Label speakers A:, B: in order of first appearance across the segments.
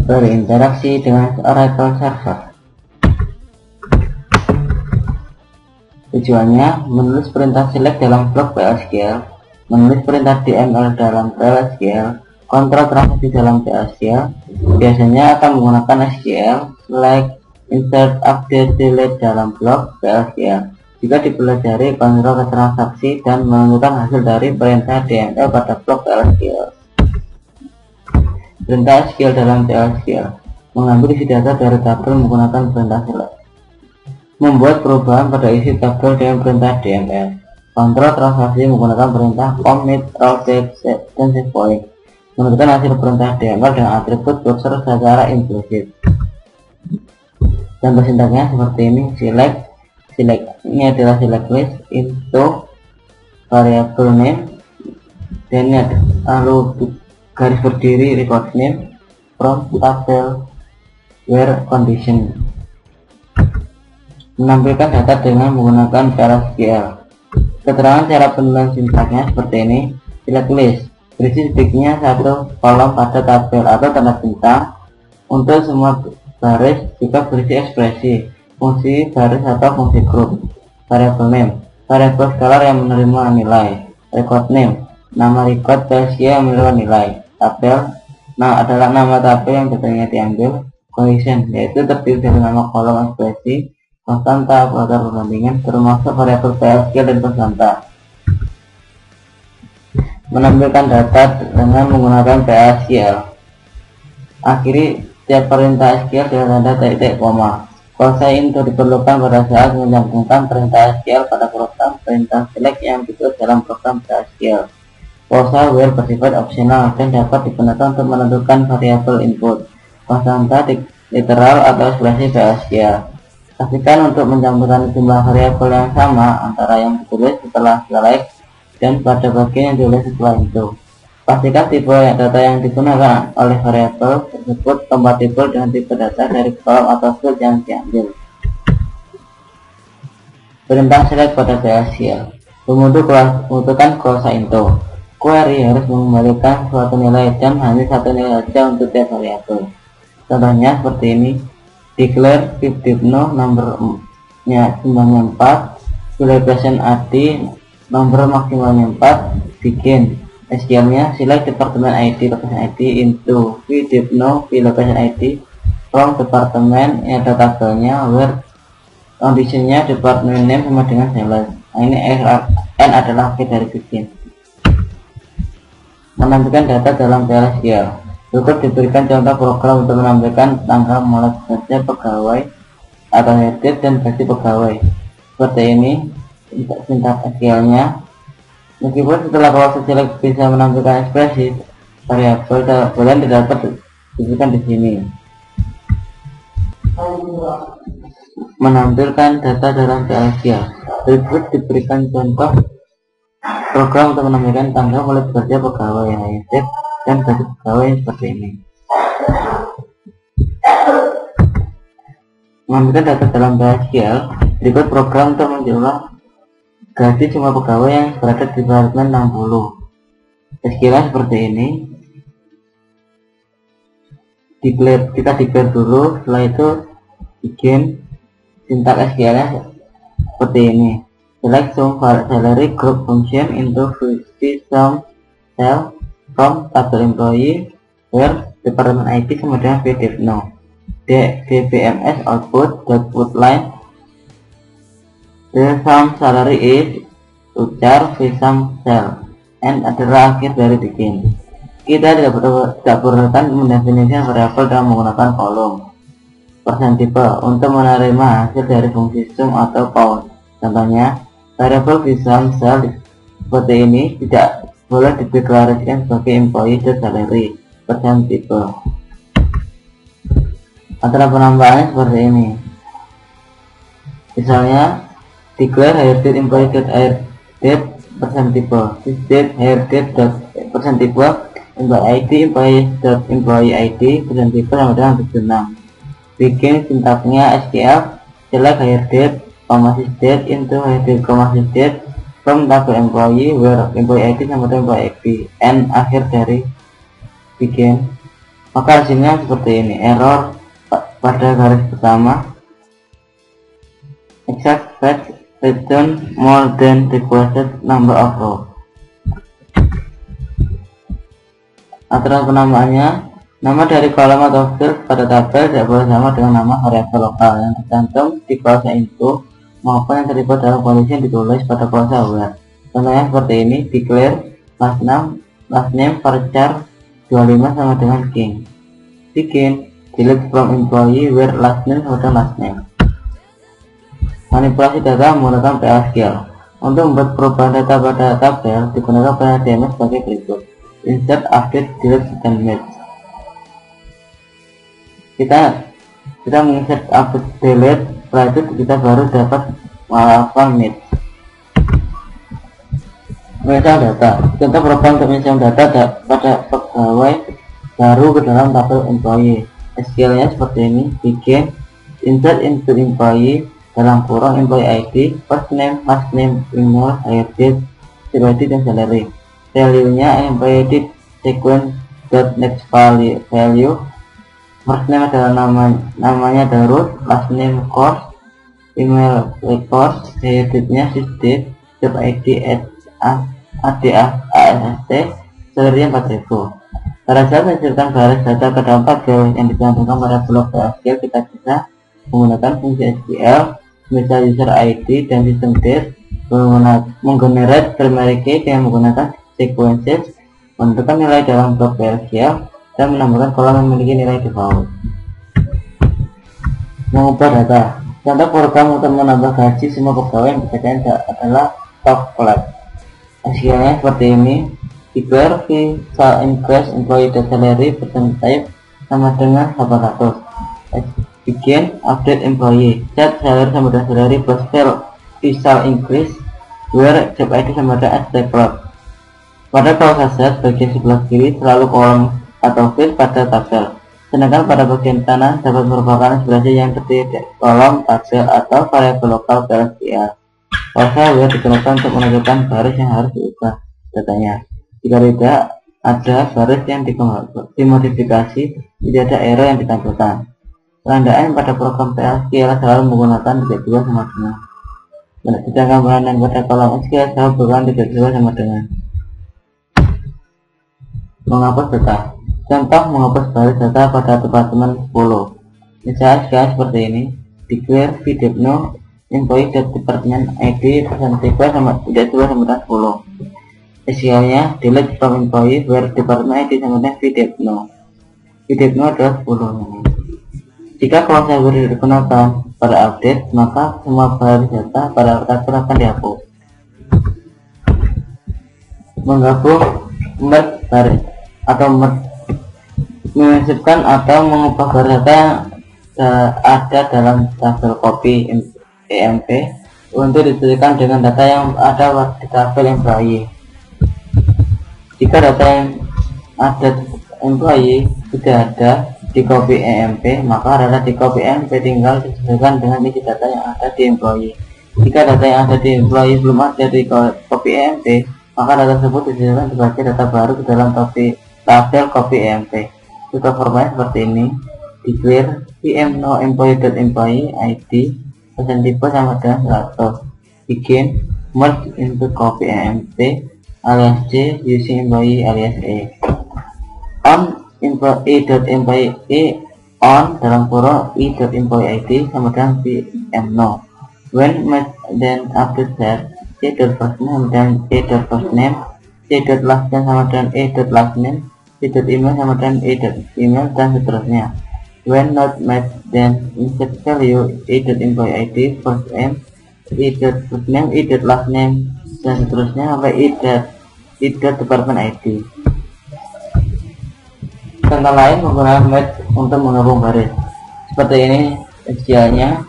A: berinteraksi dengan Oracle Server. Tujuannya menulis perintah select dalam blok PLSQL, menulis perintah DML dalam PLSQL, kontrol transaksi dalam PLSQL. Biasanya akan menggunakan SQL, select, insert, update, delete dalam blok PLSQL. Jika dipelajari kontrol transaksi dan menentukan hasil dari perintah DML pada blok PLSQL. Perintah SQL dalam PLSQL mengambil isi data dari tabel menggunakan perintah select. Membuat perubahan pada isi tabel dengan perintah DML. Kontrol transaksi menggunakan perintah commit, rotate, dan save point. Menentukan hasil perintah DML dengan atribut cursor secara implisif. Dan sintaksnya seperti ini: select ini adalah select list into variable name, dan lalu garis berdiri record name from tabel where condition. Menampilkan data dengan menggunakan PLSQL. Keterangan cara penulisan sintaksnya seperti ini: select list, berisi sedikitnya satu kolom pada tabel atau tanda bintang untuk semua baris, juga berisi ekspresi, fungsi baris atau fungsi grup. Variable name, variable scalar yang menerima nilai. Record name, nama record PLSQL yang menerima nilai. Tabel adalah nama tabel yang datanya diambil. Condition, yaitu terdiri dari nama kolom ekspresi, konstanta, operator perbandingan, termasuk variabel PLSQL dan konstanta. Menampilkan data dengan menggunakan PLSQL. Akhiri setiap perintah SQL dengan tanda titik koma. Close into diperlukan pada saat menyambungkan perintah SQL pada program perintah select yang dibuat dalam program PLSQL. Close where bersifat opsional dan dapat digunakan untuk menentukan variabel input, konstanta, literal, atau ekspresi PLSQL. Pastikan untuk mencampurkan jumlah variabel yang sama antara yang ditulis setelah select dan pada bagian yang ditulis setelah itu. Pastikan tipe data yang digunakan oleh variabel tersebut kompatibel dengan tipe data dari kolom atau field yang diambil. Perintah select pada PLSQL membutuhkan close into. Query harus mengembalikan suatu nilai dan hanya satu nilai saja untuk tiap variabel. Contohnya seperti ini: declare fifth-no nomornya jumlahnya 4, location ID nomor maksimalnya 4, begin. SQL nya select department ID location ID into fifth-no location ID from department, ini ada tabelnya, where conditionnya department name sama dengan select. Nah, ini n adalah akhir dari begin. Menampilkan data dalam PLSQL. Berikut diberikan contoh program untuk menampilkan tanggal mulai bekerja pegawai atau head dan gaji pegawai. Seperti ini sintaks SQL-nya. Meskipun setelah proses select bisa menampilkan ekspresi, variabel kalian tidak dapat diberikan di sini. Menampilkan data dalam PLSQL. Berikut diberikan contoh program untuk menampilkan tanggal mulai bekerja pegawai head dan gaji pegawai seperti ini. Menampilkan data dalam PLSQL. Berikut program untuk menjumlah gaji semua pegawai yang berada di departemen 60. SQL seperti ini. Kita declare dulu, setelah itu begin. Sintaks SQL nya seperti ini: select sum salary group function into sum cell from tabel employee where department ID sama dengan fifth-no. DBMS output line the sum salary is ujar sum cell and adalah akhir dari begin. Kita tidak perlukan mendefinisikan variabel dengan menggunakan kolom. Percentipe untuk menerima hasil dari fungsi sum atau count. Contohnya variabel sum cell seperti ini tidak boleh dideklarasikan sebagai employee salary. Percentipe. Antara penambahannya seperti ini. Misalnya declare hire date employee hire date percentipe, this date hire date percentipe, employee ID percentipe sama dengan 76. Bikin sintaksnya SQL select hire date, sys date into hire date, sys date from tabel employee where employee ID sama dengan employee ID, and akhir dari bikin maka hasilnya seperti ini. Error pada garis pertama, exact fetch return more than requested number of rows. Aturan penamaannya, nama dari kolom atau field pada tabel tidak boleh sama dengan nama variabel lokal yang tercantum di klausa info maupun yang terlibat dalam kondisi yang ditulis pada klausa where. Contohnya seperti ini, declare last name varchar 25 sama dengan king. Begin, delete from employee where last name sama dengan last name. Manipulasi data menggunakan PL/SQL. Untuk membuat perubahan data pada tabel digunakan PL/DMS sebagai berikut: insert, update, delete, dan match. Kita menginsert, update, delete, setelah itu kita baru dapat melakukan match. Menyiapkan data. Contoh program untuk menyiapkan data pada pegawai baru ke dalam tabel employee. SQL-nya seperti ini: begin, insert into employee dalam kurung employee ID, first name, last name, email, hire date, job ID, dan salary. Value-nya employee sequence.next value. First name adalah namanya adalah root, last name course, email course, hire date-nya sysdate, job ID AST, salary 4.000. Pada saat menunjukkan baris data ke dalam tabel yang dicantumkan pada blok SQL, kita bisa menggunakan fungsi SQL, misal user ID dan system date, menggenerate primary key dengan menggunakan sequences, menentukan nilai dalam blok SQL, dan menambahkan kolom yang memiliki nilai default. Mengubah data. Contoh program untuk menambah gaji semua pegawai yang dikerjakan adalah top collect. SQL-nya seperti ini: declare fee shall increase employee salary percent type sama dengan 800. Begin, update employee, set salary sama dengan salary plus fee shall increase where job ID sama dengan plot. Pada klausa set bagian sebelah kiri selalu kolom atau field pada tabel, sedangkan pada bagian kanan dapat merupakan ekspresi yang terdiri dari kolom, tabel, atau variabel lokal PL/SQL. Klausa where digunakan untuk menentukan baris yang harus diubah datanya. Jika tidak ada baris yang dimodifikasi, tidak ada error yang ditampilkan. Penandaan pada program PL/SQL selalu menggunakan titik 2 sama dengan. Sedangkan penandaan pada kolom SQL selalu menggunakan titik 2 sama dengan. Menghapus data. Contoh menghapus baris data pada departemen 10. Misalnya seperti ini: declare vdepno employee department ID persentage sama titik 2 sama dengan 10. SQL-nya delete from employee where department ID sama dengan vdepno. Vdepno adalah 10 ini. Jika klausa where digunakan pada update, maka semua baris data pada tabel akan dihapus. Menggabung merge baris atau mengisipkan atau mengubah baris data yang ada dalam tabel copy EMP untuk disesuaikan dengan data yang ada di tabel employee. Jika data yang ada employee tidak ada di copy EMP, maka data di copy EMP tinggal disesuaikan dengan isi data yang ada di employee. Jika data yang ada di employee belum ada di copy EMP, maka data tersebut disesuaikan sebagai data baru ke dalam tabel copy EMP. Contoh formatnya seperti ini: declare pm no employee.employee ID persentive sama dengan 100. Begin, merge into copy EMP alias C using employee alias E. On employee.employee E on dalam kurung e.employee ID sama dengan pm no. When match then update set c.first name dan e.first name, c.last name sama dengan e.last name, c.email sama dengan e.email, dan seterusnya. When not match then insert value e.employee ID first name, e.first name, e.last name, dan seterusnya sampai e.department ID. Contoh lain menggunakan match untuk menggabung baris. Seperti ini SQL-nya.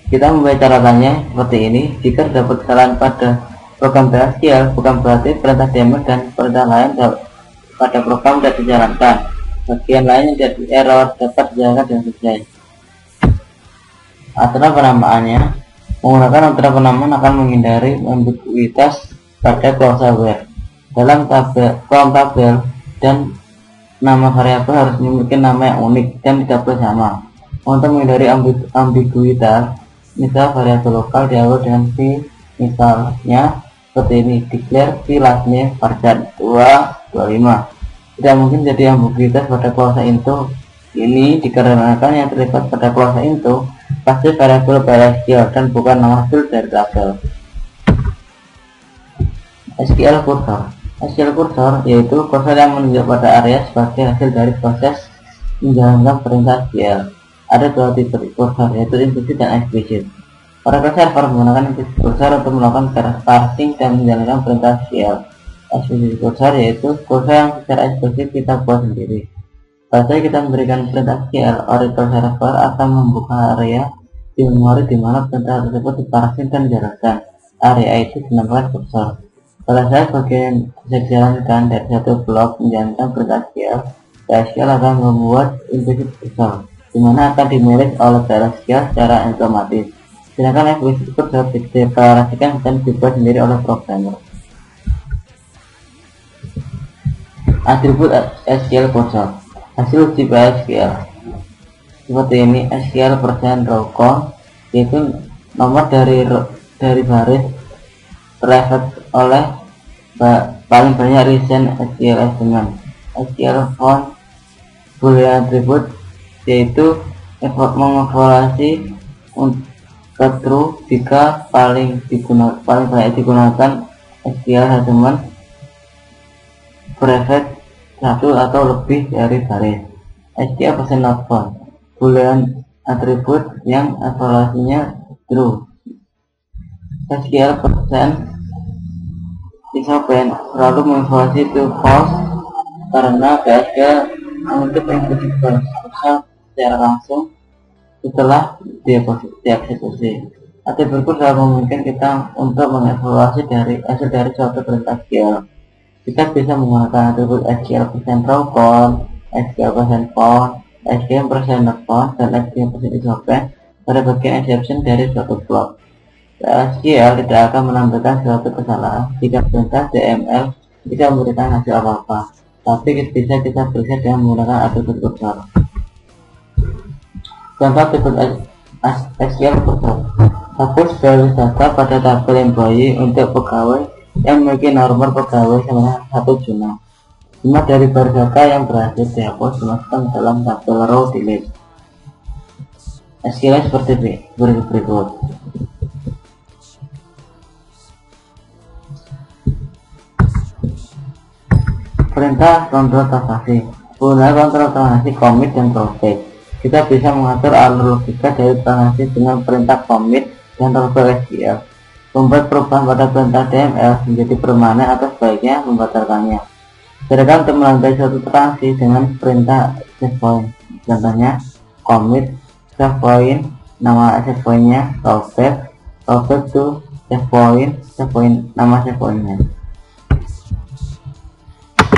A: Kita membaca catatannya seperti ini: jika terdapat kesalahan pada program PL/SQL, bukan berarti perintah DMS dan perintah lain pada program tidak dijalankan. Bagian lain yang jadi error dapat dijalankan dengan selesai. Aturan penamaannya. Menggunakan aturan penamaan akan menghindari ambiguitas pada klausa where. Dalam kolom tabel dan nama variabel harus memiliki nama yang unik dan tidak boleh sama. Untuk menghindari ambiguitas, misal variabel lokal diawali dengan v, misalnya seperti ini, declare v last name varchar 225. Tidak mungkin jadi ambiguitas pada klausa into ini dikarenakan yang terlibat pada klausa into pasti variabel PLSQL dan bukan nama hasil dari tabel. SQL cursor. SQL cursor yaitu kursor yang menunjuk pada area sebagai hasil dari proses menjalankan perintah SQL. Ada dua tipe kursor, yaitu implisit dan eksplisit. Oracle Server menggunakan implisit kursor untuk melakukan parsing dan menjalankan perintah SQL. Eksplisit kursor yaitu kursor yang secara eksplisit kita buat sendiri. Pada saat kita memberikan perintah SQL, Oracle Server akan membuka area di memori di mana perintah tersebut diparsing dan dijalankan. Area itu dinamakan kursor. Pada saat bagian bisa dijalankan dari satu blok menjalankan perintah SQL, PLSQL akan membuat implisit kursor, di mana akan dimiliki oleh PLSQL secara otomatis. Sedangkan implisit kursor dideklarasikan dan dibuat sendiri oleh programmer. Atribut SQL cursor. Hasil uji PLSQL seperti ini. SQL %row count yaitu nomor dari baris private oleh paling banyak recent SQL element. SQL font boolean attribute yaitu mengevaluasi ke true jika paling banyak digunakan SQL element private satu atau lebih dari baris. SQL %not found boolean attribute yang evaluasinya true. SQL disopen selalu mengevaluasi to false karena PLSQL untuk implisit kursor secara langsung setelah dieksekusi. Atribut kursor memungkinkan kita untuk mengevaluasi hasil dari suatu perintah SQL. Kita bisa menggunakan atribut SQL %row count, SQL %found, SQL %not found, dan SQL %disopen pada bagian exception dari suatu blok. SQL tidak akan menampilkan suatu kesalahan jika perintah DML tidak memberikan hasil apa-apa, tapi bisa kita periksa dengan menggunakan atribut kursor. Contoh atribut SQL kursor. Hapus value data pada tabel employee untuk pegawai yang memiliki nomor pegawai sebanyak 1 Juna. 5 dari baris data yang berhasil dihapus dimasukkan dalam tabel row delete. SQL seperti berikut. Perintah kontrol transaksi. Menggunakan kontrol transaksi commit dan rollback, kita bisa mengatur alur logika dari transaksi dengan perintah commit dan rollback SQL. Membuat perubahan pada perintah DML menjadi permanen atau sebaiknya membatalkannya. Sedangkan untuk melantai suatu transaksi dengan perintah save point, contohnya commit save point, nama save pointnya rollback to save point, nama save pointnya.